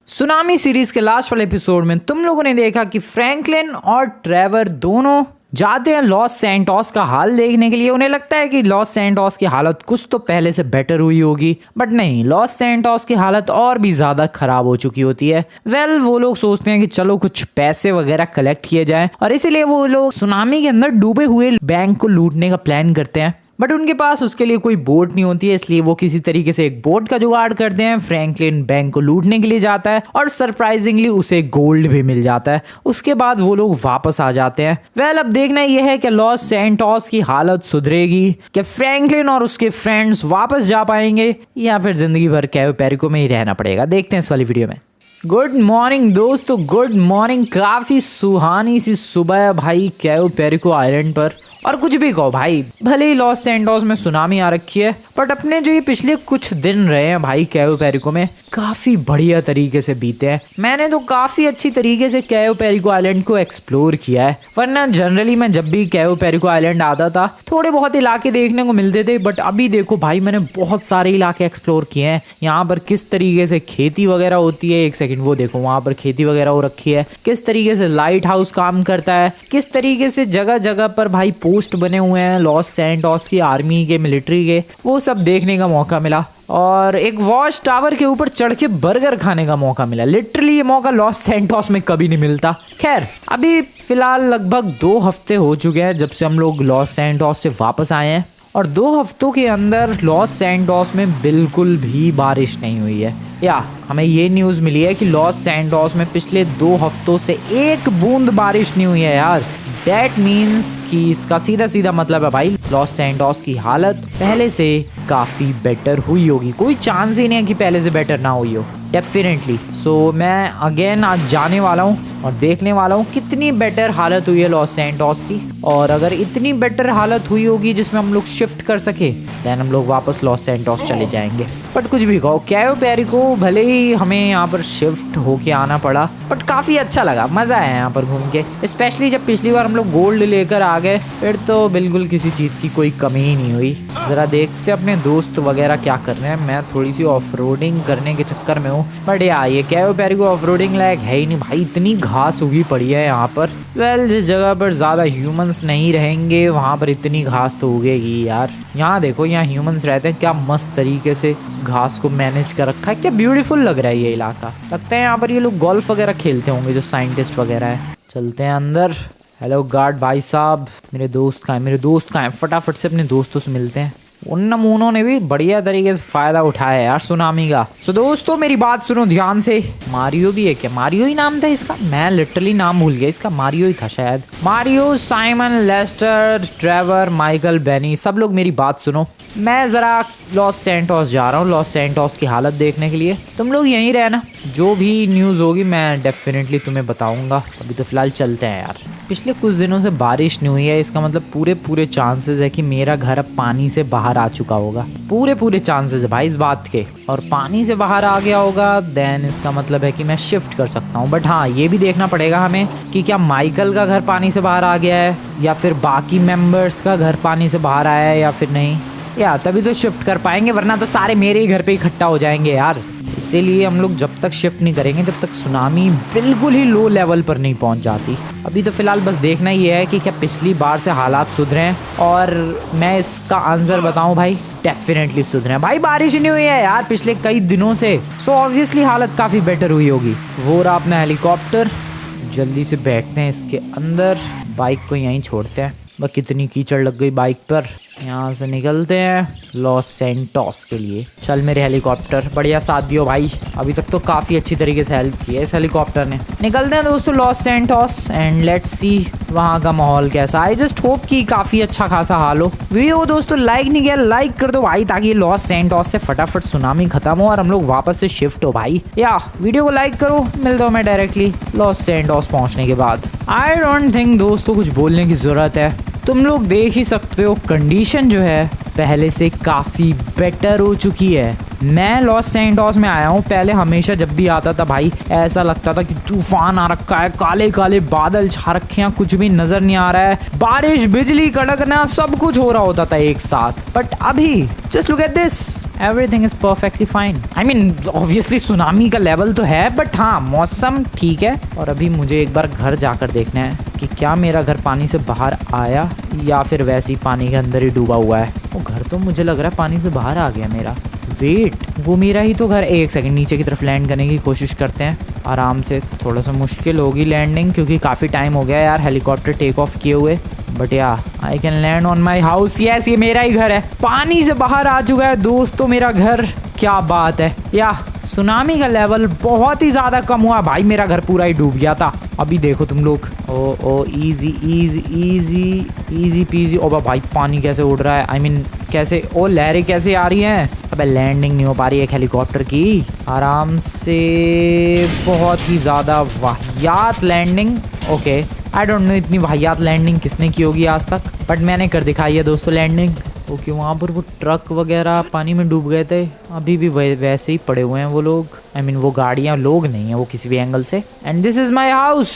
Tsunami series के last वाले episode में तुम लोगों ने देखा कि फ्रैंकलिन और ट्रेवर दोनों जाते हैं लॉस सैंटोस का हाल देखने के लिए। उन्हें लगता है कि लॉस सैंटोस की हालत कुछ तो पहले से बेटर हुई होगी, बट नहीं, लॉस सैंटोस की हालत और भी ज्यादा खराब हो चुकी होती है। वो लोग सोचते हैं कि चलो कुछ पैसे वगैरह कलेक्ट किए जाएं और इसीलिए वो लोग सुनामी के अंदर डूबे हुए बैंक को लूटने का प्लान करते हैं। बट उनके पास उसके लिए कोई बोट नहीं होती है, इसलिए वो किसी तरीके से एक बोट का जुगाड़ करते हैं। फ्रैंकलिन बैंक को लूटने के लिए जाता है और सरप्राइजिंगली उसे गोल्ड भी मिल जाता है। उसके बाद वो लोग वापस आ जाते हैं। अब देखना यह है कि लॉस सैंटोस की हालत सुधरेगी, कि फ्रैंकलिन और उसके फ्रेंड्स वापस जा पाएंगे या फिर जिंदगी भर कैयो पेरिको में ही रहना पड़ेगा। देखते हैं इस वाली वीडियो में। गुड मॉर्निंग दोस्तों, गुड मॉर्निंग। काफी सुहानी सी सुबह है भाई कैयो पेरिको आइलैंड पर। और कुछ भी कहो भाई, भले ही लॉस सैंटोस में सुनामी आ रखी है, बट अपने जो ये पिछले कुछ दिन रहे हैं भाई कैयो पेरिको में काफी बढ़िया तरीके से बीते हैं। मैंने तो काफी अच्छी तरीके से कैयो पेरिको आइलैंड को एक्सप्लोर किया है, वरना जनरली मैं जब भी कैयो पेरिको आइलैंड आता था थोड़े बहुत इलाके देखने को मिलते थे, बट अभी देखो भाई मैंने बहुत सारे इलाके एक्सप्लोर किए हैं। यहाँ पर किस तरीके से खेती वगैरह होती है, एक सेकंड वो देखो, वहां पर खेती वगैरह हो रखी है, किस तरीके से लाइट हाउस काम करता है, किस तरीके से जगह जगह पर भाई पोस्ट बने हुए हैं लॉस सैंटोस की आर्मी के, मिलिट्री के, वो सब देखने का मौका मिला। और एक वॉच टावर के ऊपर चढ़ के बर्गर खाने का मौका मिला। लिटरली ये मौका लॉस सैंटोस में कभी नहीं मिलता। खैर, अभी फिलहाल लगभग 2 हफ्ते हो चुके हैं जब से हम लोग लॉस सैंटोस से वापस आए हैं, और 2 हफ्तों के अंदर लॉस सैंटोस में बिल्कुल भी बारिश नहीं हुई है। या हमें ये न्यूज़ मिली है कि लॉस सैंटोस में पिछले 2 हफ्तों से एक बूंद बारिश नहीं हुई है यार। That means कि इसका सीधा सीधा मतलब है भाई लॉस सैंटोस की हालत पहले से काफ़ी बेटर हुई होगी। कोई चांस ही नहीं है कि पहले से बेटर ना हुई हो, डेफिनेटली। सो मैं अगेन आज जाने वाला हूँ और देखने वाला हूँ कितनी बेटर हालत हुई है लॉस सैंटोस की। और अगर इतनी बेटर हालत हुई होगी जिसमें हम लोग शिफ्ट कर सके, देन हम लोग वापस लॉस सैंटोस चले जाएंगे। बट कुछ भी कहो, कैयो पेरिको भले ही हमें यहाँ पर शिफ्ट होके आना पड़ा, बट काफ़ी अच्छा लगा, मज़ा आया यहाँ पर घूम के। स्पेशली जब पिछली बार हम लोग गोल्ड लेकर आ गए, फिर तो बिल्कुल किसी चीज़ की कोई कमी ही नहीं हुई। ज़रा देखते अपने दोस्त वगैरह क्या कर रहे हैं। मैं थोड़ी सी ऑफ रोडिंग करने के चक्कर में हूँ, बट यार ये कैयो पेरिको ऑफ रोडिंग लायक है ही नहीं भाई, इतनी घास उगी पड़ी है यहाँ पर। जिस जगह पर ज़्यादा ह्यूमंस नहीं रहेंगे वहाँ पर इतनी घास तो उगेगी यार। यहाँ देखो, यहाँ ह्यूमंस रहते हैं, क्या मस्त तरीके से घास को मैनेज कर रखा है, क्या ब्यूटीफुल लग रहा है ये इलाका। लगता है यहाँ पर ये लोग गोल्फ वगैरह खेलते होंगे जो साइंटिस्ट वगैरह है। चलते हैं अंदर। हेलो गार्ड भाई साहब, मेरे दोस्त कहाँ हैं? फटाफट से अपने दोस्तों से मिलते हैं। उन नमूनों ने भी बढ़िया तरीके से फायदा उठाया यार सुनामी का। सो दोस्तों मेरी बात सुनो ध्यान से। मारियो भी है क्या? मारियो ही नाम था इसका, मैं लिटरली नाम भूल गया इसका। मारियो ही था शायद। Mario, Simon, Lester, Trevor, Michael, Benny, सब लोग मेरी बात सुनो। मैं ज़रा लॉस सैंटोस जा रहा हूँ लॉस सैंटोस की हालत देखने के लिए। तुम लोग यहीं रहना, जो भी न्यूज़ होगी मैं डेफिनेटली तुम्हें बताऊंगा। अभी तो फिलहाल चलते हैं यार। पिछले कुछ दिनों से बारिश नहीं हुई है, इसका मतलब पूरे चांसेस है कि मेरा घर अब पानी से बाहर आ चुका होगा। पूरे चांसेस है भाई इस बात के। और पानी से बाहर आ गया होगा देन इसका मतलब है कि मैं शिफ्ट कर सकता हूँ। बट हाँ, ये भी देखना पड़ेगा हमें कि क्या माइकल का घर पानी से बाहर आ गया है या फिर बाकी मेंबर्स का घर पानी से बाहर आया है या फिर नहीं। या तभी तो शिफ्ट कर पाएंगे, वरना तो सारे मेरे ही घर पे इकट्ठा हो जाएंगे यार। इसीलिए हम लोग जब तक शिफ्ट नहीं करेंगे जब तक सुनामी बिल्कुल ही लो लेवल पर नहीं पहुंच जाती। अभी तो फिलहाल बस देखना ही है कि क्या पिछली बार से हालात सुधरे हैं, और मैं इसका आंसर बताऊं भाई, डेफिनेटली सुधरे हैं भाई। बारिश ही नहीं हुई है यार पिछले कई दिनों से, सो ऑब्वियसली हालत काफ़ी बेटर हुई होगी। वो रहा अपना हेलीकॉप्टर, जल्दी से बैठते हैं इसके अंदर, बाइक को यहीं छोड़ते हैं। बस कितनी कीचड़ लग गई बाइक पर। यहाँ से निकलते हैं लॉस सैंटोस के लिए। चल मेरे हेलीकॉप्टर, बढ़िया साथ दियो भाई। अभी तक तो काफ़ी अच्छी तरीके से हेल्प की है इस हेलीकॉप्टर ने। निकलते हैं दोस्तों Los Santos and let's see वहाँ का माहौल कैसा। आई जस्ट होप कि काफ़ी अच्छा खासा हाल हो। वीडियो को दोस्तों लाइक नहीं किया, लाइक कर दो भाई, ताकि लॉस सैंटोस से फटाफट सुनामी खत्म हो और हम लोग वापस से शिफ्ट हो भाई। या वीडियो को लाइक करो। मिलता हूँ मैं डायरेक्टली लॉस सैंटोस पहुँचने के बाद। आई डोंट थिंक दोस्तों कुछ बोलने की ज़रूरत है, तुम लोग देख ही सकते हो कंडीशन जो है पहले से काफ़ी बेटर हो चुकी है। मैं लॉस सैंटोस में आया हूँ, पहले हमेशा जब भी आता था भाई ऐसा लगता था कि तूफान आ रखा है, काले काले बादल छा रखे हैं, कुछ भी नजर नहीं आ रहा है, बारिश बिजली कड़कना सब कुछ हो रहा होता था एक साथ। बट अभी just look at this, everything is perfectly fine. I mean obviously tsunami का लेवल तो है, बट हाँ मौसम ठीक है। और अभी मुझे एक बार घर जाकर देखना है कि क्या मेरा घर पानी से बाहर आया या फिर वैसे ही पानी के अंदर ही डूबा हुआ है। वो घर तो मुझे लग रहा है पानी से बाहर आ गया मेरा। वेट, वो मेरा ही तो घर। एक सेकंड, नीचे की तरफ लैंड करने की कोशिश करते हैं आराम से। थोड़ा सा मुश्किल होगी लैंडिंग क्योंकि काफ़ी टाइम हो गया यार हेलीकॉप्टर टेक ऑफ किए हुए। बट या I can land on my house. Yes, ये मेरा ही घर है, पानी से बाहर आ चुका है दोस्तों मेरा घर। क्या बात है। या सुनामी का लेवल बहुत ही ज़्यादा कम हुआ भाई, मेरा घर पूरा ही डूब गया था। अभी देखो तुम लोग, ओ easy easy easy easy peasy. ओ भाई पानी कैसे उड़ रहा है, आई मीन कैसे, ओ लहरें कैसे आ रही हैं। अबे लैंडिंग नहीं हो पा रही है हेलीकॉप्टर की आराम से। बहुत ही ज़्यादा वाहियात landing. Okay, I don't know इतनी वाहियात लैंडिंग किसने की होगी आज तक, बट मैंने कर दिखाई है दोस्तों लैंडिंग। ओके, वहाँ पर वो ट्रक वगैरह पानी में डूब गए थे, अभी भी वैसे ही पड़े हुए हैं वो लोग। आई मीन वो गाड़ियाँ, लोग नहीं है वो किसी भी एंगल से। And this is my house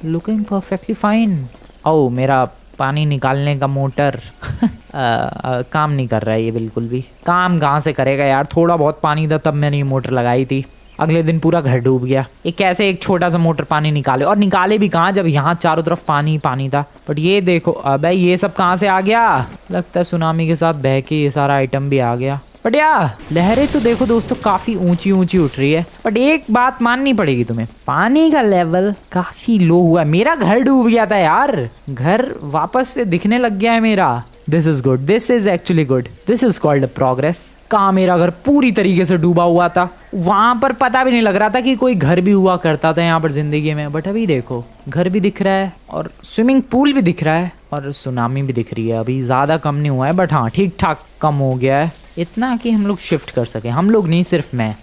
looking perfectly fine. ओ मेरा पानी निकालने का मोटर काम नहीं कर रहा है ये बिल्कुल भी। काम कहाँ से करेगा यार, थोड़ा बहुत पानी था तब मैंने ये मोटर लगाई थी, अगले दिन पूरा घर डूब गया। ये कैसे एक छोटा सा मोटर पानी निकाले, और निकाले भी कहाँ जब यहाँ चारों तरफ पानी ही पानी था। बट ये देखो, अबे ये सब कहाँ से आ गया, लगता है सुनामी के साथ बह के ये सारा आइटम भी आ गया। बट यार लहरें तो देखो दोस्तों काफी ऊंची ऊंची उठ रही है। बट एक बात माननी पड़ेगी तुम्हें, पानी का लेवल काफी लो हुआ है। मेरा घर डूब गया था यार, घर वापस से दिखने लग गया है मेरा। This is good, this is actually good, this is called progress. कहाँ मेरा घर पूरी तरीके से डूबा हुआ था, वहां पर पता भी नहीं लग रहा था कि कोई घर भी हुआ करता था यहाँ पर जिंदगी में। बट अभी देखो घर भी दिख रहा है और स्विमिंग पूल भी दिख रहा है और सुनामी भी दिख रही है। अभी ज्यादा कम नहीं हुआ है बट हाँ ठीक ठाक कम हो गया है, इतना कि हम लोग शिफ्ट कर सके। हम लोग नहीं, सिर्फ मैं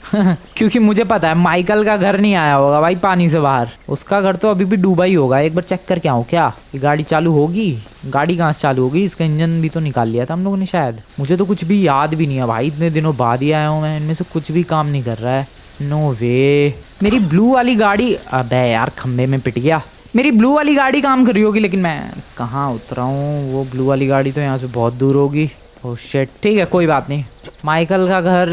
क्योंकि मुझे पता है माइकल का घर नहीं आया होगा भाई पानी से बाहर, उसका घर तो अभी भी डूबा ही होगा। एक बार चेक करके आऊँ क्या, ये गाड़ी चालू होगी, गाड़ी कहाँ से चालू होगी, इसका इंजन भी तो निकाल लिया था हम लोगों ने शायद, मुझे तो कुछ भी याद भी नहीं है भाई, इतने दिनों बाद ही आया हूँ मैं, इनमें से कुछ भी काम नहीं कर रहा है। नो वे, मेरी ब्लू वाली गाड़ी, अबे यार खंबे में पिट गया। मेरी ब्लू वाली गाड़ी काम कर रही होगी, लेकिन मैं कहाँ उतरा हूँ, वो ब्लू वाली गाड़ी तो यहाँ से बहुत दूर होगी। ओह शिट, ठीक है कोई बात नहीं। माइकल का घर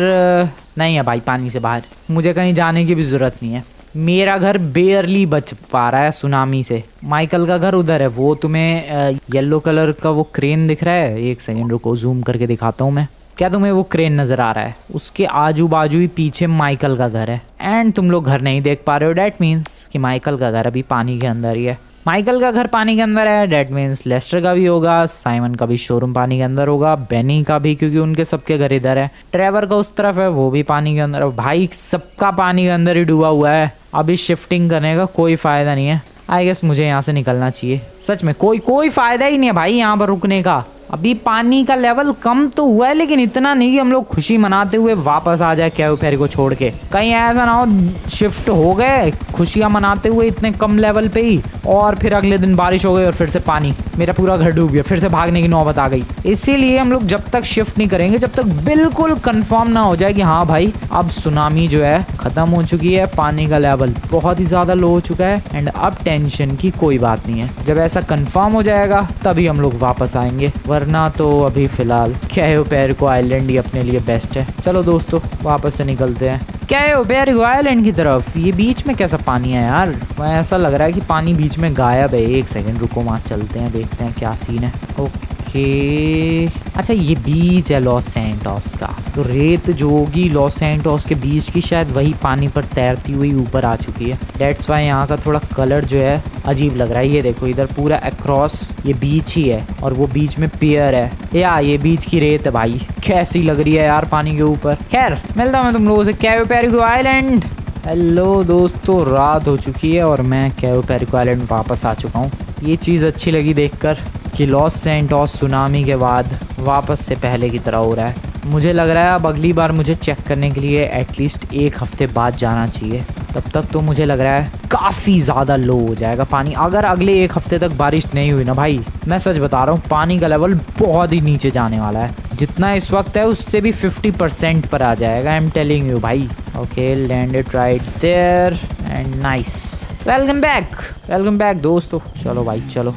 नहीं है भाई पानी से बाहर, मुझे कहीं जाने की भी ज़रूरत नहीं है, मेरा घर बेयरली बच पा रहा है सुनामी से। माइकल का घर उधर है, वो तुम्हें येलो कलर का वो क्रेन दिख रहा है, एक सेकंड रुको जूम करके दिखाता हूँ मैं। क्या तुम्हें वो क्रेन नज़र आ रहा है, उसके आजू बाजू ही पीछे माइकल का घर है। एंड तुम लोग घर नहीं देख पा रहे हो, डैट मीन्स कि माइकल का घर अभी पानी के अंदर ही है। माइकल का घर पानी के अंदर है, डैट मीन्स लेस्टर का भी होगा, साइमन का भी शोरूम पानी के अंदर होगा, बेनी का भी क्योंकि उनके सबके घर इधर है, ट्रेवर का उस तरफ है वो भी पानी के अंदर है। भाई सबका पानी के अंदर ही डूबा हुआ है, अभी शिफ्टिंग करने का कोई फ़ायदा नहीं है। आई गेस मुझे यहाँ से निकलना चाहिए, सच में कोई फ़ायदा ही नहीं है भाई यहाँ पर रुकने का। अभी पानी का लेवल कम तो हुआ है लेकिन इतना नहीं कि हम लोग खुशी मनाते हुए वापस आ जाए कैव फेरी को छोड़ के। कहीं ऐसा ना हो शिफ्ट हो गए खुशियां मनाते हुए इतने कम लेवल पे ही, और फिर अगले दिन बारिश हो गई और फिर से पानी, मेरा पूरा घर डूब गया, फिर से भागने की नौबत आ गई। इसीलिए हम लोग जब तक शिफ्ट नहीं करेंगे, जब तक बिल्कुल कंफर्म ना हो जाए कि हाँ भाई अब सुनामी जो है खत्म हो चुकी है, पानी का लेवल बहुत ही ज्यादा लो हो चुका है एंड अब टेंशन की कोई बात नहीं है, जब ऐसा कंफर्म हो जाएगा तभी हम लोग वापस आएंगे, वरना तो अभी फिलहाल कैयो पेरिको आइलैंड ही अपने लिए बेस्ट है। चलो दोस्तों वापस से निकलते हैं कैयो पेरिको आइलैंड की तरफ। ये बीच में कैसा पानी है यार, वहाँ ऐसा लग रहा है कि पानी बीच में गायब है। एक सेकंड रुको, वहाँ चलते हैं देखते हैं क्या सीन है। ओके अच्छा ये बीच है लॉस सैंटोस का, तो रेत जो होगी लॉस सैंटोस के बीच की शायद वही पानी पर तैरती हुई ऊपर आ चुकी है, डेट्स वाई यहाँ का थोड़ा कलर जो है अजीब लग रहा है। ये देखो इधर पूरा अक्रॉस ये बीच ही है और वो बीच में पियर है, या ये बीच की रेत है भाई, कैसी लग रही है यार पानी के ऊपर। खैर मिलता हूँ मैं तुम लोगों से कैयो पेरिको आइलैंड। हेलो दोस्तों, रात हो चुकी है और मैं कैयो पेरिको आइलैंड वापस आ चुका हूँ। ये चीज़ अच्छी लगी देखकर कि लॉस सैंटोस सुनामी के बाद वापस से पहले की तरह हो रहा है। मुझे लग रहा है अब अगली बार मुझे चेक करने के लिए एटलीस्ट 1 हफ्ते बाद जाना चाहिए, तब तक तो मुझे लग रहा है काफ़ी ज़्यादा लो हो जाएगा पानी। अगर अगले 1 हफ्ते तक बारिश नहीं हुई ना भाई, मैं सच बता रहा हूँ पानी का लेवल बहुत ही नीचे जाने वाला है। जितना इस वक्त है उससे भी 50% पर आ जाएगा। आई एम टेलिंग यू भाई। Okay landed right there and nice. Welcome back दोस्तों। चलो भाई चलो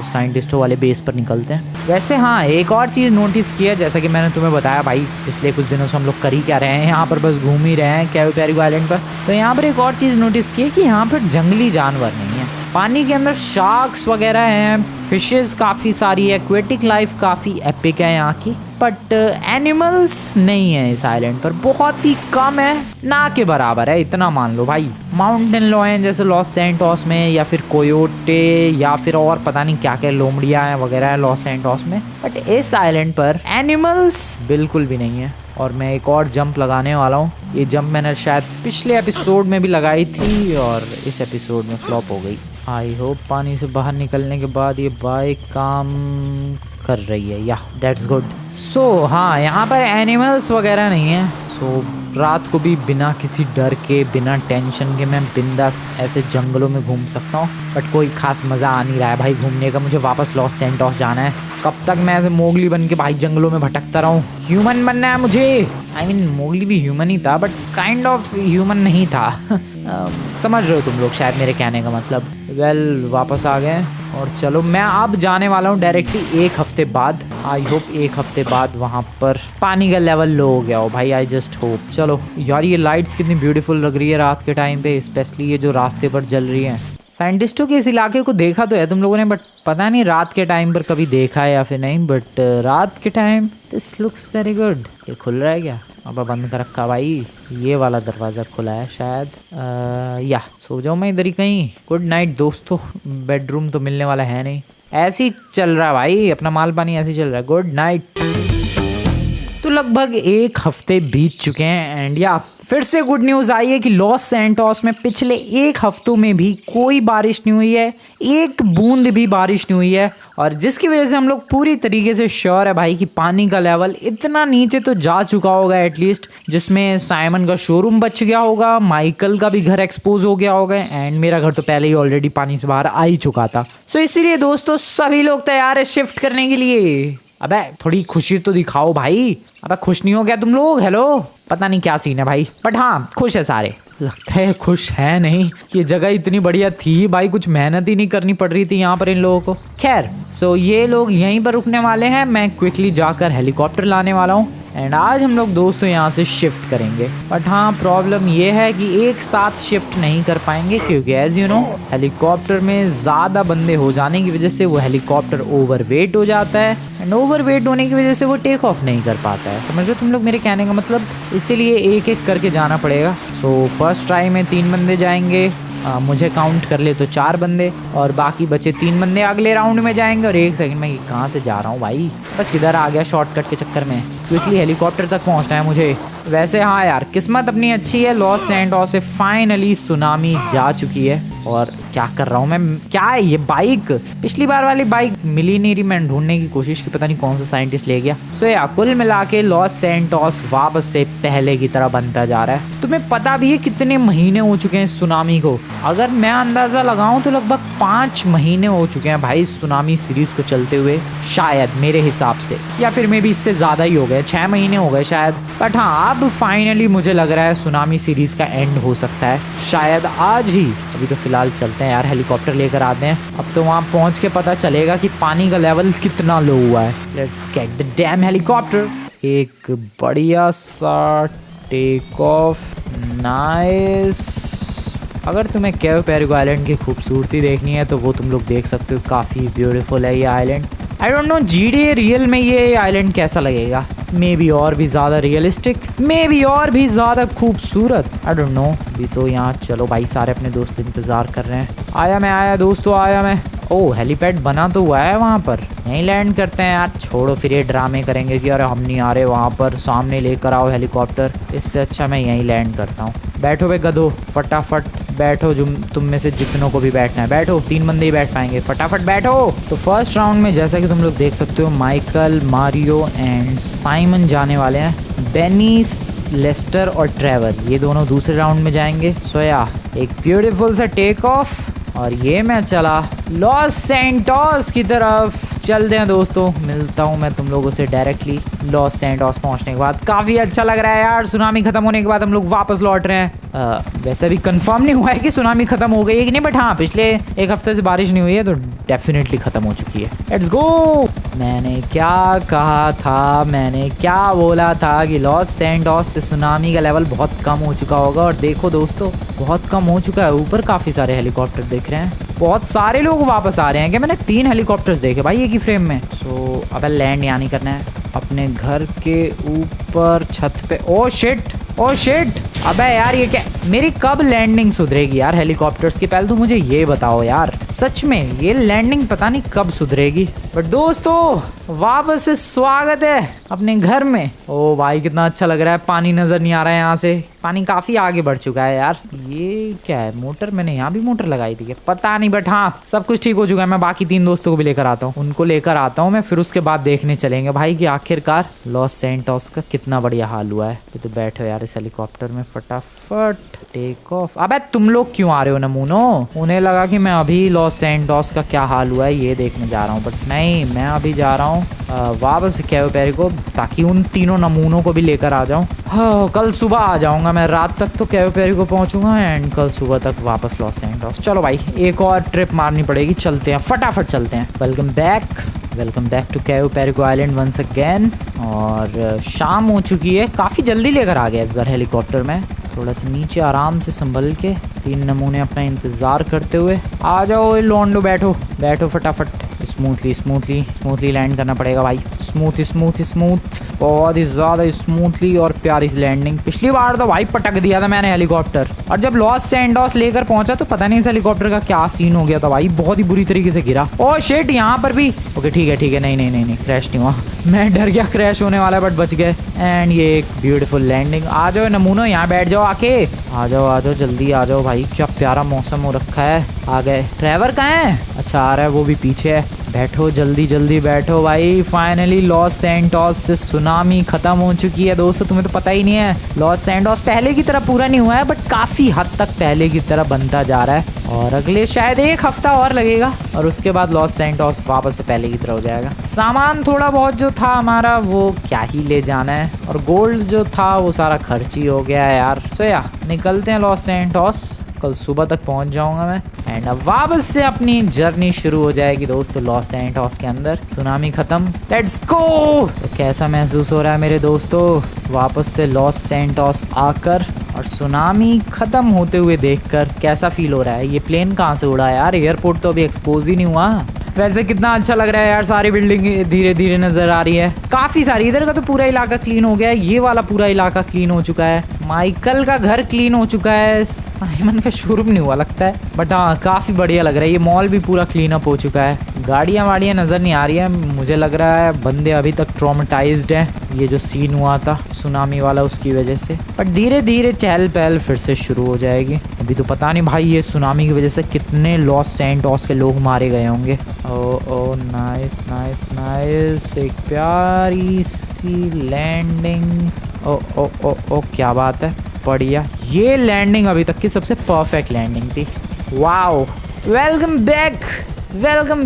साइंटिस्टों वाले बेस पर निकलते हैं। वैसे हाँ, एक और चीज़ नोटिस किया, जैसा कि मैंने तुम्हें बताया भाई पिछले कुछ दिनों से हम लोग कर ही क्या रहे हैं, यहाँ पर बस घूम ही रहे हैं कैवे पेरिगो आइलैंड पर। तो यहाँ पर एक और चीज़ नोटिस की है कि यहाँ पर जंगली जानवर नहीं है। पानी के अंदर शार्क्स वगैरह हैं, फिशेस काफ़ी सारी है, एक्वेटिक लाइफ काफ़ी एपिक है यहाँ की, बट एनिमल्स नहीं है इस आइलैंड पर, बहुत ही कम है, ना के बराबर है, इतना मान लो भाई। माउंटेन लॉयन जैसे लॉस सैंटोस में, या फिर कोयोटे, या फिर और पता नहीं क्या क्या लोमड़ियाँ हैं वगैरह है लॉस सैंटोस में, बट इस आइलैंड पर एनिमल्स बिल्कुल भी नहीं है। और मैं एक और जंप लगाने वाला हूँ। ये जंप मैंने शायद पिछले एपिसोड में भी लगाई थी और इस एपिसोड में फ्लॉप हो गई। आई होप पानी से बाहर निकलने के बाद ये बाइक काम कर रही है, या दैट्स गुड। सो हाँ, यहाँ पर एनिमल्स वगैरह नहीं है। सो रात को भी बिना किसी डर के, बिना टेंशन के मैं बिंदास ऐसे जंगलों में घूम सकता हूँ। बट कोई खास मज़ा आ नहीं रहा है भाई घूमने का। मुझे वापस लॉस सैंटोस जाना है। कब तक मैं ऐसे मोगली बन के भाई जंगलों में भटकता रहूँ? ह्यूमन बनना है मुझे। आई मीन मोगली भी ह्यूमन ही था, बट काइंड ऑफ ह्यूमन नहीं था। समझ रहे हो तुम लोग शायद मेरे कहने का मतलब। वेल वापस आ गए और चलो मैं अब जाने वाला हूँ डायरेक्टली 1 हफ्ते बाद। आई होप 1 हफ्ते बाद वहाँ पर पानी का लेवल लो हो गया हो भाई। I just hope. चलो यार, ये लाइट्स कितनी ब्यूटीफुल लग रही है रात के टाइम पे, स्पेशली ये जो रास्ते पर जल रही हैं। साइंटिस्टों के इस इलाके को देखा तो है तुम लोगों ने, बट पता नहीं रात के टाइम पर कभी देखा है या फिर नहीं। बट रात के time this looks very good. ये खुल रहा है क्या? अब बंद कर रखा भाई। ये वाला दरवाज़ा खुला है शायद। या सो जाऊँ मैं इधर ही कहीं। गुड नाइट दोस्तों। बेडरूम तो मिलने वाला है नहीं। ऐसे ही चल रहा है भाई अपना माल पानी, ऐसे ही चल रहा है। Good night. तो लगभग 1 हफ्ते बीत चुके हैं एंड या फिर से गुड न्यूज़ आई है कि लॉस सैंटोस में पिछले 1 हफ्तों में भी कोई बारिश नहीं हुई है, 1 बूंद भी बारिश नहीं हुई है। और जिसकी वजह से हम लोग पूरी तरीके से श्योर है भाई कि पानी का लेवल इतना नीचे तो जा चुका होगा एटलीस्ट, जिसमें साइमन का शोरूम बच गया होगा, माइकल का भी घर एक्सपोज हो गया होगा एंड मेरा घर तो पहले ही ऑलरेडी पानी से बाहर आ ही चुका था। सो इसीलिए दोस्तों सभी लोग तैयार है शिफ्ट करने के लिए। अबे थोड़ी खुशी तो दिखाओ भाई। अबे खुश नहीं हो क्या तुम लोग? हेलो, पता नहीं क्या सीन है भाई, बट हाँ खुश है सारे। लगता है खुश है नहीं। ये जगह इतनी बढ़िया थी भाई, कुछ मेहनत ही नहीं करनी पड़ रही थी यहाँ पर इन लोगों को। खैर सो ये लोग यहीं पर रुकने वाले हैं। मैं क्विकली जाकर हेलीकॉप्टर लाने वाला हूँ एंड आज हम लोग दोस्तों यहाँ से शिफ्ट करेंगे। बट हाँ प्रॉब्लम ये है कि एक साथ शिफ्ट नहीं कर पाएंगे क्योंकि एज यू नो हेलीकॉप्टर में ज़्यादा बंदे हो जाने की वजह से वो हेलीकॉप्टर ओवरवेट हो जाता है एंड ओवरवेट होने की वजह से वो टेक ऑफ नहीं कर पाता है। समझ रहे हो तुम लोग मेरे कहने का मतलब? इसीलिए एक एक करके जाना पड़ेगा। सो फर्स्ट ट्राई में 3 बंदे जाएंगे। मुझे काउंट कर ले तो 4 बंदे और बाकी बचे 3 बंदे अगले राउंड में जाएंगे। और 1 सेकंड में कहाँ से जा रहा हूँ भाई? तो किधर आ गया शॉर्टकट के चक्कर में। क्विकली हेलीकॉप्टर तक पहुँचना है मुझे। वैसे हाँ यार, किस्मत अपनी अच्छी है। लॉस सैंटोस से फाइनली सुनामी जा चुकी है। और क्या कर रहा हूँ मैं? क्या है ये बाइक? पिछली बार वाली बाइक मिली नहीं रही, मैंने ढूंढने की कोशिश की, पता नहीं कौन सा साइंटिस्ट ले गया। सो या कुल मिला के लॉस सैंटोस वापस से पहले की तरह बनता जा रहा है। तुम्हें पता भी है कितने महीने हो चुके हैं सुनामी को? अगर मैं अंदाजा लगाऊं तो लगभग 5 महीने हो चुके हैं भाई सुनामी सीरीज को चलते हुए, शायद मेरे हिसाब से, या फिर मे भी इससे ज्यादा ही हो गए, 6 महीने हो गए शायद। बट हाँ अब फाइनली मुझे लग रहा है सुनामी सीरीज का एंड हो सकता है शायद आज ही। अभी तो फिलहाल चलते हैं यार, हेलीकॉप्टर लेकर आते हैं। अब तो वहाँ पहुँच के पता चलेगा कि पानी का लेवल कितना लो हुआ है। Let's get the dam helicopter. एक बढ़िया सा टेक ऑफ। नाइस। अगर तुम्हें कैवे पेरिगो आइलैंड की खूबसूरती देखनी है तो वो तुम लोग देख सकते हो, काफ़ी ब्यूटीफुल है ये island. I don't no GTA real में ये आइलैंड कैसा लगेगा। मे बी और भी ज़्यादा रियलिस्टिक, मे बी और भी ज़्यादा खूबसूरत। आई डोंट नो। अभी तो यहाँ चलो भाई, सारे अपने दोस्त इंतज़ार कर रहे हैं। आया दोस्तों, आया मैं। ओह हेलीपैड बना तो हुआ है वहाँ पर, यहीं लैंड करते हैं यार। छोड़ो फिर ये ड्रामे करेंगे कि अरे हम नहीं आ रहे वहाँ पर, सामने लेकर आओ हेलीकॉप्टर। इससे अच्छा मैं यहीं लैंड करता हूँ। बैठो बे गधो, फटाफट बैठो। तुम में से जितनों को भी बैठना है बैठो, 3 बंदे ही बैठ पाएंगे, फटाफट बैठो। तो फर्स्ट राउंड में जैसा कि तुम लोग देख सकते हो माइकल, मारियो एंड साइमन जाने वाले हैं। बेनीस, लेस्टर और ट्रेवर ये दोनों दूसरे राउंड में जाएंगे। सो या एक ब्यूटीफुल सा टेक ऑफ और ये मैं चला लॉस सैंटोस की तरफ। चलते हैं दोस्तों, मिलता हूँ मैं तुम लोगों से डायरेक्टली लॉस सैंटोस पहुंचने के बाद। काफी अच्छा लग रहा है यार, सुनामी खत्म होने के बाद हम लोग वापस लौट रहे हैं। वैसे भी कंफर्म नहीं हुआ है कि सुनामी खत्म हो गई है कि नहीं, बट हाँ पिछले एक हफ्ते से बारिश नहीं हुई है तो डेफिनेटली खत्म हो चुकी है। Let's go. मैंने क्या कहा था, मैंने क्या बोला था कि लॉस सैंटोस से सुनामी का लेवल बहुत कम हो चुका होगा, और देखो दोस्तों बहुत कम हो चुका है। ऊपर काफी सारे हेलीकॉप्टर दिख रहे हैं, बहुत सारे लोग वापस आ रहे हैं। क्या मैंने 3 हेलीकॉप्टर्स देखे भाई एक ही फ्रेम में। सो अब लैंड यहाँ नहीं करना है, अपने घर के ऊपर छत पे। ओ शिट, ओ शिट, अबे यार ये क्या, मेरी कब लैंडिंग सुधरेगी यार हेलीकॉप्टर्स की, पहले तो मुझे ये बताओ यार, सच में ये लैंडिंग पता नहीं कब सुधरेगी। बट दोस्तों वापस से स्वागत है अपने घर में। ओ भाई कितना अच्छा लग रहा है, पानी नजर नहीं आ रहा है यहाँ से, पानी काफी आगे बढ़ चुका है यार। ये क्या है, मोटर, मैंने यहाँ भी मोटर लगाई थी, पता नहीं, बट हाँ सब कुछ ठीक हो चुका है। मैं बाकी 3 दोस्तों को भी लेकर आता हूँ, उनको लेकर आता हूँ मैं, फिर उसके बाद देखने चलेंगे भाई कि आखिरकार लॉस सैंटोस का कितना बढ़िया हाल हुआ है। तो बैठो यार इस हेलीकॉप्टर में, फटाफट टेक ऑफ। अबे तुम लोग क्यों आ रहे हो नमूनो, उन्हें लगा कि मैं अभी लॉस सैंटोस का क्या हाल हुआ है ये देखने जा रहा हूँ, बट नहीं, मैं अभी जा रहा हूँ वापस कैयो पेरी को, ताकि उन तीनों नमूनों को भी लेकर आ जाऊं। हाँ, कल सुबह आ जाऊंगा मैं, रात तक तो कैयो पेरी को पहुंचूंगा एंड कल सुबह तक वापस लॉस सैंटोस। चलो भाई एक और ट्रिप मारनी पड़ेगी, चलते हैं फटाफट चलते हैं। Welcome back to Cayo Perico island once again. और शाम हो चुकी है, काफ़ी जल्दी लेकर आ गया इस बार हेलीकॉप्टर में। थोड़ा सा नीचे आराम से संभल के 3 नमूने अपना इंतज़ार करते हुए आ जाओ लोंडो, बैठो बैठो फटाफट। स्मूथली लैंड करना पड़ेगा भाई, स्मूथ, बहुत ही ज़्यादा स्मूथली और प्यारी सी लैंडिंग। पिछली बार तो भाई पटक दिया था मैंने हेलीकॉप्टर, और जब लॉस सैंटोस लेकर पहुंचा तो पता नहीं इस हेलीकॉप्टर का क्या सीन हो गया था भाई, बहुत ही बुरी तरीके से गिरा। ओह शिट, यहाँ पर भी। ओके ठीक है, नहीं क्रैश नहीं हुआ, मैं डर गया क्रैश होने वाला है, बट बच गए। एंड ये एक ब्यूटीफुल लैंडिंग। आ जाओ नमूनो, यहाँ बैठ जाओ आके, आ जाओ जल्दी आ जाओ भाई, क्या प्यारा मौसम हो रखा है। आ गए। ट्रेवर कहाँ है? अच्छा आ रहा है, वो भी पीछे है। बैठो जल्दी बैठो भाई। फाइनली लॉस सैंटोस से सुनामी खत्म हो चुकी है दोस्तों, तुम्हें तो पता ही नहीं है। लॉस सैंटोस पहले की तरह पूरा नहीं हुआ है, बट काफी हद तक पहले की तरह बनता जा रहा है, और अगले शायद 1 हफ्ता और लगेगा और उसके बाद लॉस सैंटोस वापस से पहले की तरह हो जाएगा। सामान थोड़ा बहुत जो था हमारा वो क्या ही ले जाना है, और गोल्ड जो था वो सारा खर्च ही हो गया है यार। सो या निकलते हैं लॉस सैंटोस, कल सुबह तक पहुंच जाऊंगा मैं, एंड अब वापस से अपनी जर्नी शुरू हो जाएगी दोस्तों लॉस सैंटोस के अंदर। सुनामी खत्म, लेट्स गो। तो कैसा महसूस हो रहा है मेरे दोस्तों वापस से लॉस सैंटोस आकर और सुनामी खत्म होते हुए देखकर? कैसा फील हो रहा है? ये प्लेन कहाँ से उड़ा है यार, एयरपोर्ट तो अभी एक्सपोज ही नहीं हुआ। वैसे कितना अच्छा लग रहा है यार, सारी बिल्डिंग धीरे धीरे नजर आ रही है, काफी सारी। इधर का तो पूरा इलाका क्लीन हो गया है, ये वाला पूरा इलाका क्लीन हो चुका है, माइकल का घर क्लीन हो चुका है, साइमन का शोरूम नहीं हुआ लगता है, बट हाँ काफी बढ़िया लग रहा है। ये मॉल भी पूरा क्लीन अप हो चुका है, गाड़ियां वाड़ियां नजर नहीं आ रही है। मुझे लग रहा है बंदे अभी तक ट्रॉमेटाइज्ड हैं, ये जो सीन हुआ था सुनामी वाला उसकी वजह से, बट धीरे धीरे चहल पहल फिर से शुरू हो जाएगी। अभी तो पता नहीं भाई ये सुनामी की वजह से कितने लॉस सैंटोस के लोग मारे गए होंगे। ओ नाइस, एक प्यारी सी लैंडिंग। ओ क्या बात है, बढ़िया। ये लैंडिंग अभी तक की सबसे परफेक्ट लैंडिंग थी। Wow, welcome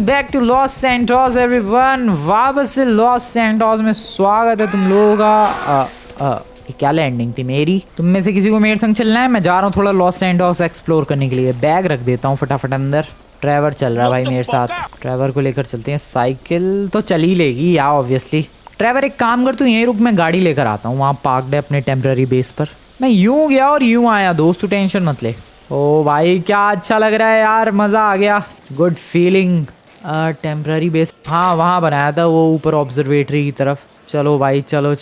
back to Los Santos everyone. वापस से लॉस सैंटोस में स्वागत है तुम लोगों का। ये क्या लैंडिंग थी मेरी? तुम में से किसी को मेरे संग चलना है? मैं जा रहा हूँ थोड़ा लॉस सैंटोस एक्सप्लोर करने के लिए। बैग रख देता हूँ फटाफट अंदर। ट्रेवर चल रहा है भाई मेरे साथ, ट्रेवर को लेकर चलते हैं। साइकिल तो चल ही लेगी यार ऑब्वियसली। ट्रेवर एक काम कर, तू यहीं रुक, मैं गाड़ी लेकर आता हूँ, वहाँ पार्कड है अपने टेम्पररी बेस पर। मैं यूं गया और यूं आया दोस्त, तू टेंशन मत ले। ओ भाई क्या अच्छा लग रहा है यार, मज़ा आ गया, गुड फीलिंग। टेम्पररी बेस हाँ वहाँ बनाया था, वो ऊपर ऑब्जर्वेटरी की तरफ। चलो भाई चलो,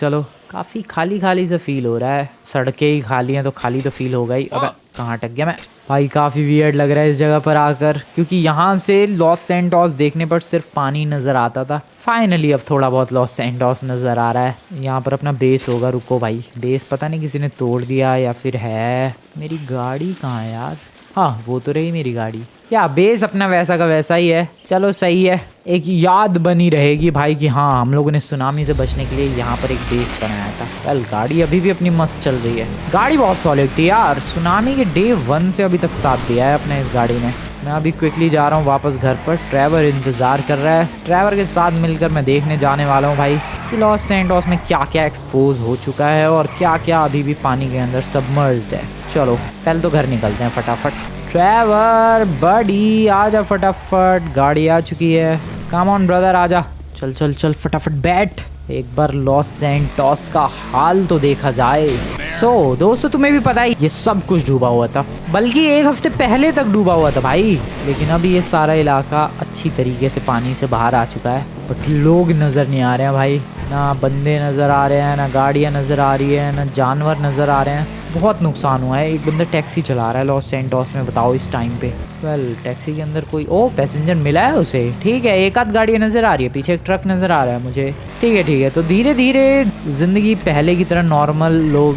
काफ़ी खाली सा फील हो रहा है, सड़कें ही खाली हैं तो खाली तो फील होगा ही। अब कहाँ अटक गया मैं भाई? काफ़ी वियर्ड लग रहा है इस जगह पर आकर, क्योंकि यहाँ से लॉस सैंटोस देखने पर सिर्फ पानी नज़र आता था। फाइनली अब थोड़ा बहुत लॉस सैंटोस नज़र आ रहा है। यहाँ पर अपना बेस होगा, रुको भाई, बेस पता नहीं किसी ने तोड़ दिया या फिर है। मेरी गाड़ी कहाँ है यार? हाँ वो तो रही मेरी गाड़ी। या बेस अपना वैसा का वैसा ही है, चलो सही है, एक याद बनी रहेगी भाई कि हाँ हम लोगों ने सुनामी से बचने के लिए यहाँ पर एक बेस बनाया था। वेल गाड़ी अभी भी अपनी मस्त चल रही है, गाड़ी बहुत सॉलिड थी यार, सुनामी के डे 1 से अभी तक साथ दिया है अपने इस गाड़ी ने। मैं अभी क्विकली जा रहा हूँ वापस घर पर। ट्रेवर इंतज़ार कर रहा है। ट्रेवर के साथ मिलकर मैं देखने जाने वाला हूँ भाई कि लॉस सैंटोस में क्या क्या एक्सपोज हो चुका है और क्या क्या अभी भी पानी के अंदर सबमर्ज्ड है। चलो पहले तो घर निकलते हैं फटाफट। ट्रेवर बडी आजा फटाफट, गाड़ी आ चुकी है। कम ऑन ब्रदर आजा, चल चल चल फटाफट बैठ, एक बार लॉस सैंटोस का हाल तो देखा जाए। दोस्तों तुम्हें भी पता है ये सब कुछ डूबा हुआ था, बल्कि एक हफ्ते पहले तक डूबा हुआ था भाई। लेकिन अभी ये सारा इलाका अच्छी तरीके से पानी से बाहर आ चुका है। बट लोग नज़र नहीं आ रहे हैं भाई, ना बंदे नज़र आ रहे हैं, ना गाड़ियाँ नज़र आ रही है, ना जानवर नज़र आ रहे हैं। बहुत नुकसान हुआ है। एक बंदा टैक्सी चला रहा है लॉस सैंटोस में, बताओ इस टाइम पे। टैक्सी के अंदर कोई पैसेंजर मिला है उसे, ठीक है। एक आध गाड़ी नज़र आ रही है, पीछे एक ट्रक नज़र आ रहा है मुझे, ठीक है। तो धीरे धीरे ज़िंदगी पहले की तरह नॉर्मल लोग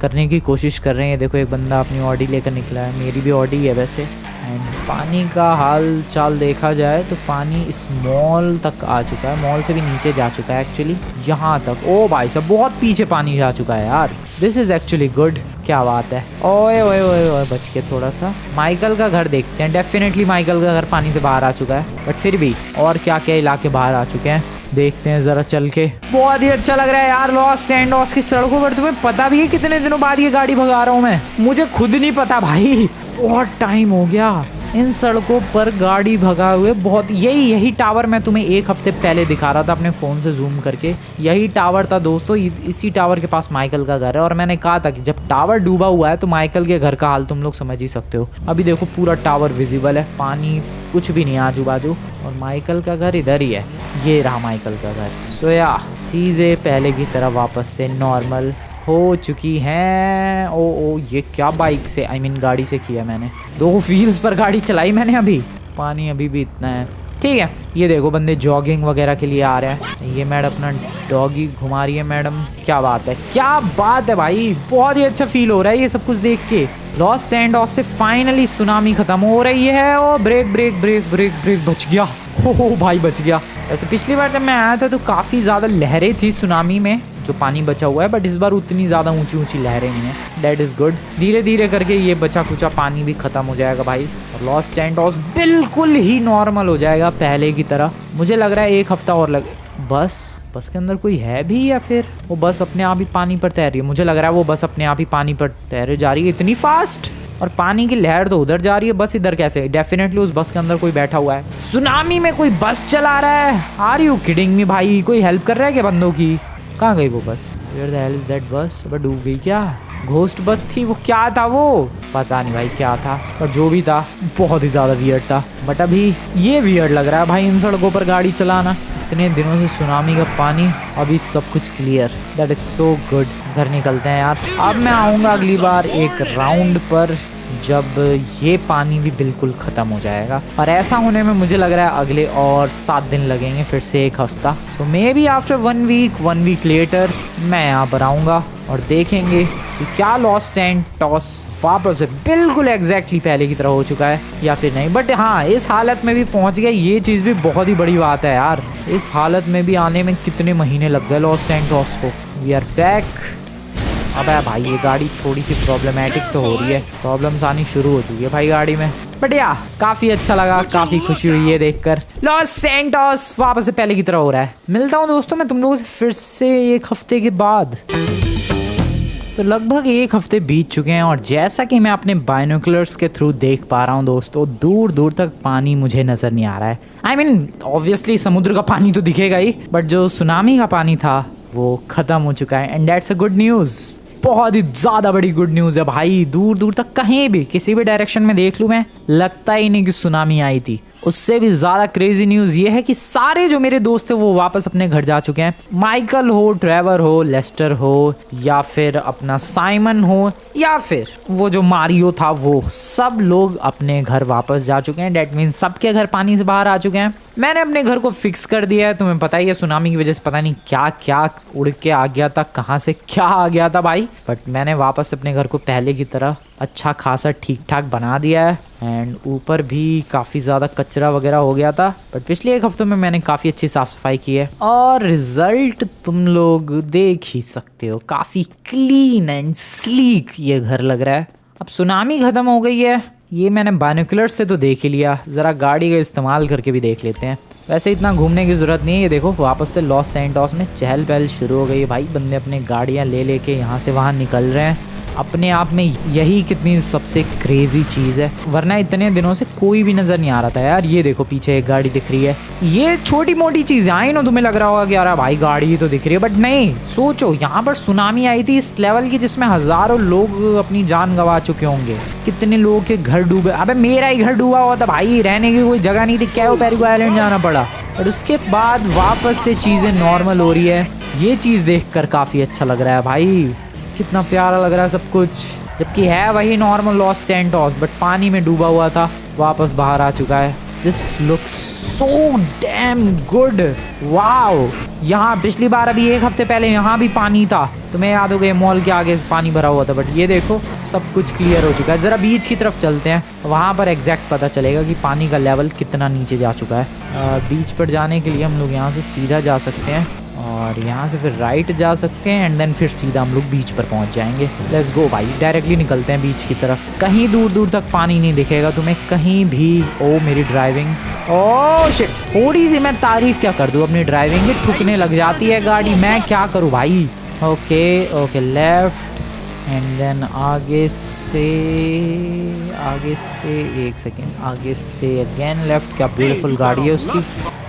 करने की कोशिश कर रहे हैं। देखो एक बंदा अपनी ऑडी लेकर निकला है, मेरी भी ऑडी है वैसे। एंड पानी का हाल चाल देखा जाए तो पानी इस मॉल तक आ चुका है, मॉल से भी नीचे जा चुका है एक्चुअली, यहाँ तक। ओ भाई साहब बहुत पीछे पानी जा चुका है यार, दिस इज़ एक्चुअली गुड। क्या बात है। ओए ओए ओए ओए बच के थोड़ा सा। माइकल का घर देखते हैं। डेफिनेटली माइकल का घर पानी से बाहर आ चुका है, बट फिर भी और क्या क्या इलाके बाहर आ चुके हैं देखते हैं ज़रा चल के। बहुत ही अच्छा लग रहा है यार लॉस सैंटोस की सड़कों पर। तुम्हें पता भी है कितने दिनों बाद ये गाड़ी भगा रहा हूँ मैं, मुझे खुद नहीं पता भाई। बहुत टाइम हो गया इन सड़कों पर गाड़ी भगा हुए। बहुत यही टावर मैं तुम्हें एक हफ्ते पहले दिखा रहा था अपने फ़ोन से जूम करके। यही टावर था दोस्तों, इसी टावर के पास माइकल का घर है। और मैंने कहा था कि जब टावर डूबा हुआ है तो माइकल के घर का हाल तुम लोग समझ ही सकते हो। अभी देखो पूरा टावर विजिबल है, पानी कुछ भी नहीं आजू बाजू, और माइकल का घर इधर ही है। ये रहा माइकल का घर। सोया चीज़ें पहले की तरह वापस से नॉर्मल हो चुकी हैं। ओ ये क्या बाइक से गाड़ी से किया मैंने, 2 व्हील्स पर गाड़ी चलाई मैंने। अभी पानी अभी भी इतना है, ठीक है। ये देखो बंदे जॉगिंग वगैरह के लिए आ रहे हैं। ये मैडम अपना डॉगी घुमा रही है मैडम। क्या बात है, क्या बात है भाई, बहुत ही अच्छा फील हो रहा है ये सब कुछ देख के। लॉस सैंटोस से फाइनली सुनामी खत्म हो रही है। ओ break break break break break, बच गया। हो भाई बच गया। वैसे पिछली बार जब मैं आया था तो काफ़ी ज़्यादा लहरें थी सुनामी में, जो पानी बचा हुआ है, बट इस बार उतनी ज़्यादा ऊंची ऊंची लहरें नहीं है। That is good. धीरे धीरे करके ये बचा कुचा पानी भी ख़त्म हो जाएगा भाई, और लॉस सैंटोस बिल्कुल ही नॉर्मल हो जाएगा पहले की तरह। मुझे लग रहा है 1 हफ्ता और लगे। बस के अंदर कोई है भी, या फिर वो बस अपने आप ही पानी पर तैर रही है? मुझे लग रहा है वो बस अपने आप ही पानी पर तैरे जा रही है इतनी फास्ट, और पानी की लहर तो उधर जा रही है, बस इधर कैसे? डेफिनेटली उस बस के अंदर कोई बैठा हुआ है। सुनामी में कोई बस चला रहा है? आर यू किडिंग मी भाई? कोई हेल्प कर रहा है क्या बंदों की? कहाँ गई वो बस? Where the hell is that bus? अब डूब गई क्या? घोस्ट बस थी वो? क्या था वो? पता नहीं भाई क्या था, पर जो भी था बहुत ही ज़्यादा वियर्ड था। बट अभी ये वियर्ड लग रहा है भाई इन सड़कों पर गाड़ी चलाना, इतने दिनों से सुनामी का पानी, अभी सब कुछ clear. That is so good. घर निकलते हैं यार। अब मैं आऊँगा अगली बार एक राउंड पर, जब ये पानी भी बिल्कुल ख़त्म हो जाएगा। और ऐसा होने में मुझे लग रहा है अगले और 7 दिन लगेंगे, फिर से 1 हफ्ता। So maybe after 1 week later मैं यहाँ पर आऊँगा और देखेंगे कि क्या लॉस सैंटोस वापस से बिल्कुल एग्जैक्टली पहले की तरह हो चुका है या फिर नहीं। बट हाँ, इस हालत में भी पहुँच गया, ये चीज़ भी बहुत ही बड़ी बात है यार। इस हालत में भी आने में कितने महीने लग गए लॉस सैंटोस को। We are back. अब भाई ये गाड़ी थोड़ी सी प्रॉब्लमेटिक तो हो रही है, प्रॉब्लम्स आनी शुरू हो चुकी है भाई गाड़ी में। बट या काफ़ी अच्छा लगा, काफ़ी खुशी हुई है देखकर लॉस सैंटोस वापस से पहले की तरह हो रहा है। मिलता हूँ दोस्तों मैं तुम लोगों से फिर से 1 हफ्ते के बाद। तो लगभग 1 हफ्ते बीत चुके हैं, और जैसा कि मैं अपने बाइनोकुलर्स के थ्रू देख पा रहा हूँ दोस्तों, दूर दूर तक पानी मुझे नज़र नहीं आ रहा है। ऑब्वियसली समुद्र का पानी तो दिखेगा ही, बट जो सुनामी का पानी था वो ख़त्म हो चुका है। And that's a good news. बहुत ही ज़्यादा बड़ी गुड न्यूज़ है भाई। दूर दूर तक कहीं भी किसी भी डायरेक्शन में देख लूँ मैं, लगता ही नहीं कि सुनामी आई थी। उससे भी ज़्यादा क्रेजी न्यूज़ ये है कि सारे जो मेरे दोस्त थे वो वापस अपने घर जा चुके हैं। माइकल हो, ट्रेवर हो, लेस्टर हो, या फिर अपना साइमन हो, या फिर वो जो मारियो था, वो सब लोग अपने घर वापस जा चुके हैं। डैट मीन्स सबके घर पानी से बाहर आ चुके हैं। मैंने अपने घर को फिक्स कर दिया है। तुम्हें पता ही है सुनामी की वजह से पता नहीं क्या क्या उड़ के आ गया था, कहाँ से क्या आ गया था भाई। बट मैंने वापस अपने घर को पहले की तरह अच्छा खासा ठीक ठाक बना दिया है। एंड ऊपर भी काफ़ी ज़्यादा कचरा वगैरह हो गया था, बट पिछले 1 हफ्तों में मैंने काफ़ी अच्छी साफ़ सफाई की है, और रिज़ल्ट तुम लोग देख ही सकते हो। काफ़ी क्लीन एंड स्लीक ये घर लग रहा है। अब सुनामी ख़त्म हो गई है, ये मैंने बाइनोकुलर से तो देख ही लिया, ज़रा गाड़ी का इस्तेमाल करके भी देख लेते हैं। वैसे इतना घूमने की ज़रूरत नहीं है। ये देखो वापस से लॉस सैंटोस में चहल पहल शुरू हो गई है भाई। बंदे अपने गाड़ियाँ ले लेके यहाँ से वहाँ निकल रहे हैं। अपने आप में यही कितनी सबसे क्रेजी चीज़ है, वरना इतने दिनों से कोई भी नज़र नहीं आ रहा था यार। ये देखो पीछे एक गाड़ी दिख रही है। ये छोटी मोटी चीज़ें आई ना, तुम्हें लग रहा होगा कि यार भाई गाड़ी ही तो दिख रही है, बट नहीं। सोचो यहाँ पर सुनामी आई थी इस लेवल की जिसमें हज़ारों लोग अपनी जान गंवा चुके होंगे। कितने लोगों के घर डूबे। अबे मेरा ही घर डूबा हुआ था भाई, रहने की कोई जगह नहीं थी, कैरो पेरिको आइलैंड जाना पड़ा। बट उसके बाद वापस से चीज़ें नॉर्मल हो रही है। ये चीज़ देख कर काफ़ी अच्छा लग रहा है भाई, कितना प्यारा लग रहा है सब कुछ। जबकि है वही नॉर्मल लॉस सैंटोस, बट पानी में डूबा हुआ था, वापस बाहर आ चुका है। This looks so damn good, wow. यहाँ पिछली बार अभी एक हफ्ते पहले यहाँ भी पानी था, तुम्हें याद हो गया, मॉल के आगे पानी भरा हुआ था। बट ये देखो सब कुछ क्लियर हो चुका है। ज़रा बीच की तरफ चलते हैं, वहाँ पर एग्जैक्ट पता चलेगा कि पानी का लेवल कितना नीचे जा चुका है। बीच पर जाने के लिए हम लोग यहाँ से सीधा जा सकते हैं और यहाँ से फिर राइट जा सकते हैं एंड देन फिर सीधा हम लोग बीच पर पहुँच जाएंगे। लेट्स गो भाई, डायरेक्टली निकलते हैं बीच की तरफ। कहीं दूर दूर तक पानी नहीं दिखेगा तुम्हें कहीं भी। ओ मेरी ड्राइविंग, ओ शिट, थोड़ी सी मैं तारीफ क्या कर दूँ अपनी ड्राइविंग की, ठुकने लग जाती है गाड़ी, मैं क्या करूँ भाई। Okay okay, left and then आगे से एक सेकेंड, आगे से अगेन लेफ्ट। क्या ब्यूटीफुल गाड़ी है उसकी।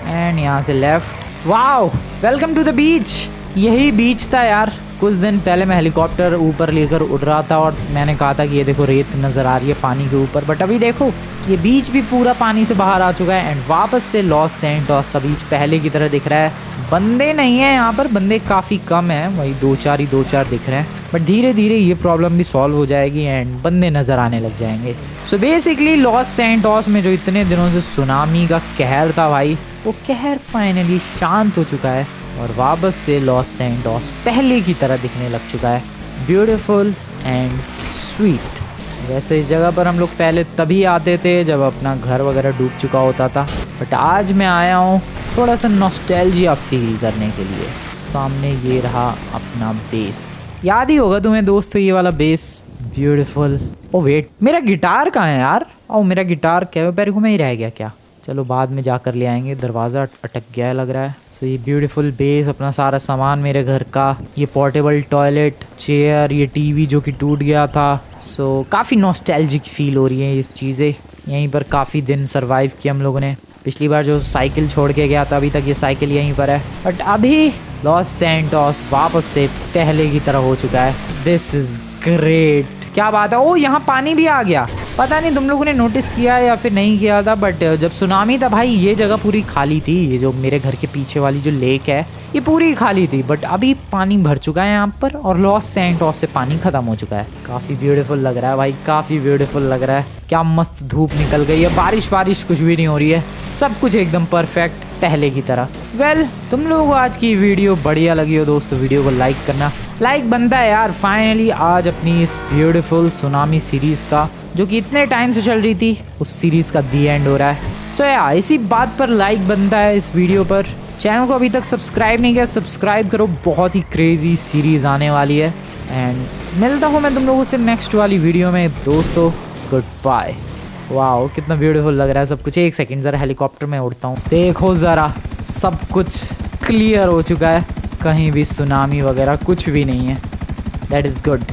एंड यहाँ से left. Wow, welcome to the beach. यही बीच था यार। कुछ दिन पहले मैं हेलीकॉप्टर ऊपर लेकर उड़ रहा था और मैंने कहा था कि ये देखो रेत नज़र आ रही है पानी के ऊपर, बट अभी देखो ये बीच भी पूरा पानी से बाहर आ चुका है एंड वापस से लॉस सैंटोस का बीच पहले की तरह दिख रहा है। बंदे नहीं है यहाँ पर, बंदे काफ़ी कम हैं, वही दो चार दिख रहे हैं। बट धीरे धीरे ये प्रॉब्लम भी सॉल्व हो जाएगी एंड बंदे नज़र आने लग जाएंगे। सो बेसिकली लॉस सैंटोस में जो इतने दिनों से सुनामी का कहर था भाई, वो कहर फाइनली शांत हो चुका है और वापस से लॉस सैंटोस पहले की तरह दिखने लग चुका है, ब्यूटीफुल एंड स्वीट। वैसे इस जगह पर हम लोग पहले तभी आते थे जब अपना घर वगैरह डूब चुका होता था, बट आज मैं आया हूँ थोड़ा सा नॉस्टैल्जिया फील करने के लिए। सामने ये रहा अपना बेस, याद ही होगा तुम्हें दोस्तों ये वाला बेस, ब्यूटीफुल। ओ वेट, मेरा गिटार कहाँ है यार? ओ मेरा गिटार कैरो पेरिको में ही रह गया क्या? चलो बाद में जाकर ले आएंगे, दरवाज़ा अटक गया है लग रहा है। सो ये ब्यूटीफुल बेस, अपना सारा सामान मेरे घर का, ये पोर्टेबल टॉयलेट, चेयर, ये टीवी जो कि टूट गया था। सो काफ़ी नॉस्टैल्जिक फील हो रही है ये चीज़ें। यहीं पर काफ़ी दिन सरवाइव किया हम लोगों ने। पिछली बार जो साइकिल छोड़ के गया था, अभी तक ये साइकिल यहीं पर है, बट अभी लॉस सैंटोस वापस से पहले की तरह हो चुका है। दिस इज़ ग्रेट, क्या बात है। ओ यहाँ पानी भी आ गया, पता नहीं तुम लोगों ने नोटिस किया या फिर नहीं किया था, बट जब सुनामी था भाई ये जगह पूरी खाली थी। ये जो मेरे घर के पीछे वाली जो लेक है ये पूरी खाली थी, बट अभी पानी भर चुका है यहाँ पर और लॉस सैंटोस से पानी खत्म हो चुका है। काफ़ी ब्यूटीफुल लग रहा है भाई, काफ़ी ब्यूटीफुल लग रहा है। क्या मस्त धूप निकल गई है, बारिश वारिश कुछ भी नहीं हो रही है, सब कुछ एकदम परफेक्ट पहले की तरह। वेल, तुम लोगों को आज की वीडियो बढ़िया लगी हो दोस्तों, वीडियो को लाइक करना, लाइक बनता है यार। फाइनली आज अपनी इस ब्यूटीफुल सुनामी सीरीज़ का, जो कि इतने टाइम से चल रही थी, उस सीरीज़ का दी एंड हो रहा है। सो यार इसी बात पर लाइक बनता है इस वीडियो पर। चैनल को अभी तक सब्सक्राइब नहीं किया, सब्सक्राइब करो, बहुत ही क्रेजी सीरीज़ आने वाली है। एंड मिलता हूँ मैं तुम लोगों से नेक्स्ट वाली वीडियो में दोस्तों, गुड बाय। वाह कितना ब्यूटीफुल लग रहा है सब कुछ। एक सेकंड ज़रा हेलीकॉप्टर में उड़ता हूँ, देखो ज़रा सब कुछ क्लियर हो चुका है, कहीं भी सुनामी वगैरह कुछ भी नहीं है। That is good.